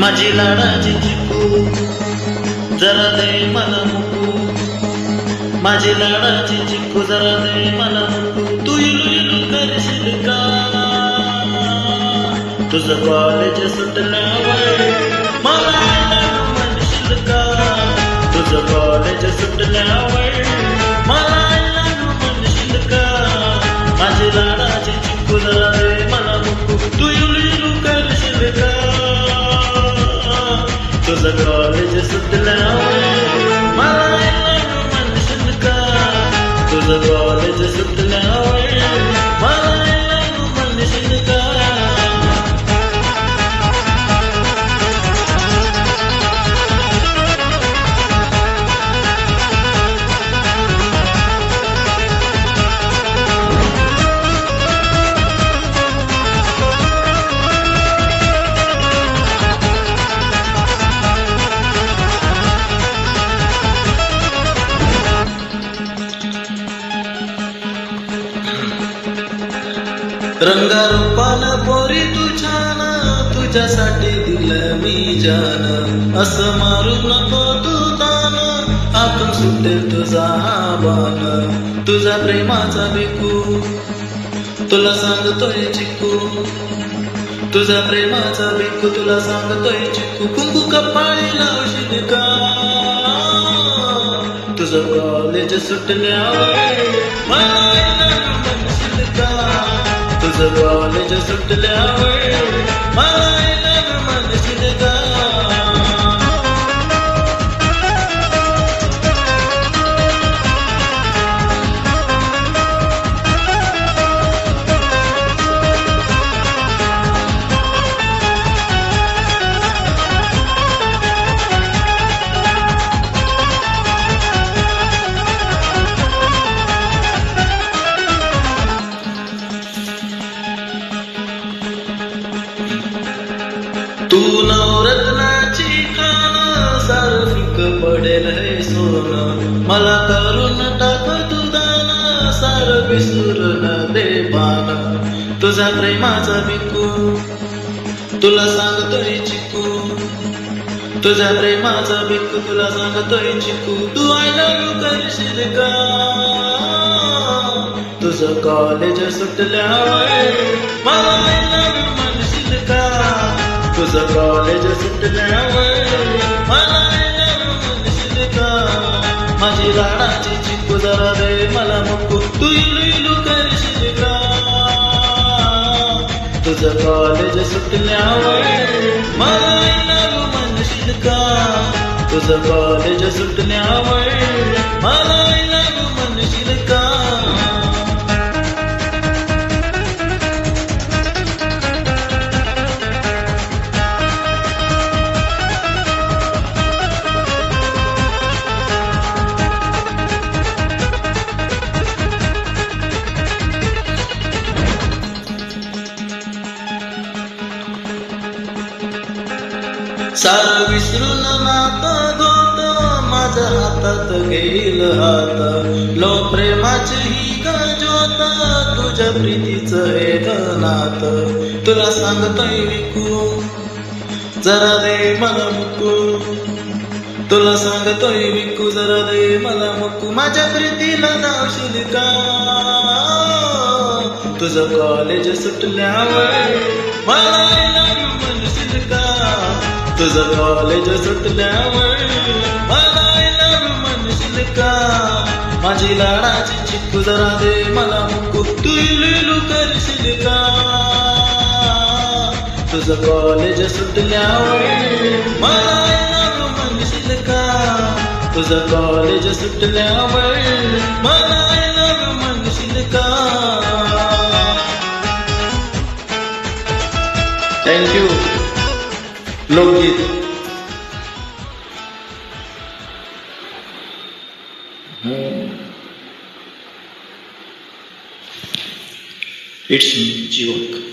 माझी लाडाची चिकू जरा दे मला मुकू, माझी लाडाची चिकू जरा दे मला मुकू. तू इलू इलू करशील का तुझं कॉलेज सुटल्यावर मला म्हणशील का, तुझं कॉलेज सुटल्यावर मला म्हणशील का. माझी लाडाची चिकू जरा दे मला मुकू, तू इलू इलू करशील का तुझं कॉलेज सुटल्यावर मला म्हणशील का, तुझं कॉलेज सुटल्यावर मला म्हणशील का. रंगारूपानं पोरी तू छान, तुझ्यासाठी दिलं मी जान. असं मारू नको तू तान, आतून सुटेल तुझा बाण. तुझा प्रेमाचा भिकू तुला सांगतोय चिकू, तुझा प्रेमाचा भिकू तुला सांगतोय चिकू. कुंकू कपाळी लावशील का तुझं कॉलेज सुटल्यावर मला म्हणशील का, तुझं कॉलेज सुटल्यावर मला म्हणशील का. तू नवरत्नाची खान, सारं फिक पडेल हे सोनं. मला करून टाक तू दान, सारं विसरून दे पान. तुझा प्रेमाचा भिकू तुला सांगतोय चिकू, तुझा प्रेमाचा भिकू तुला सांगतोय चिकू. तू आय लव्ह यू करशील का तुझं कॉलेज सुटल्यावर मला आय लव्ह यू म्हणशील का, तुझं कॉलेज सुटल्यावर मला म्हणशील का. माझी लाडाची चिकू जरा दे मला मुकू, तू इलू इलू करशील का तुझं कॉलेज सुटल्यावर मला म्हणशील का, तुझं कॉलेज सुटल्यावर मला म्हणशील का. सारं विसरून नातं गोत माझ्या हातात घेईल हात. लो प्रेमाची ही ज्योत तुझ्या प्रीतीचं हे नात. तुला सांगतोय विकू जरा दे मला मुकू, तुला सांगतोय विकू जरा दे मला मुकू. माझ्या प्रीतीला जावशील का तुझं कॉलेज सुटल्यावर मला म्हणशील का, तुझं कॉलेज सुटल्यावर मला म्हणशील का. माझी लाडाची चिकू जरा दे मला मुकू, तू इलू इलू करशील का तुझं कॉलेज सुटल्यावर मला म्हणशील का, तुझं कॉलेज सुटल्यावर मला म्हणशील का. थँक्यू. लोकगीत. इट्स मी जीवक.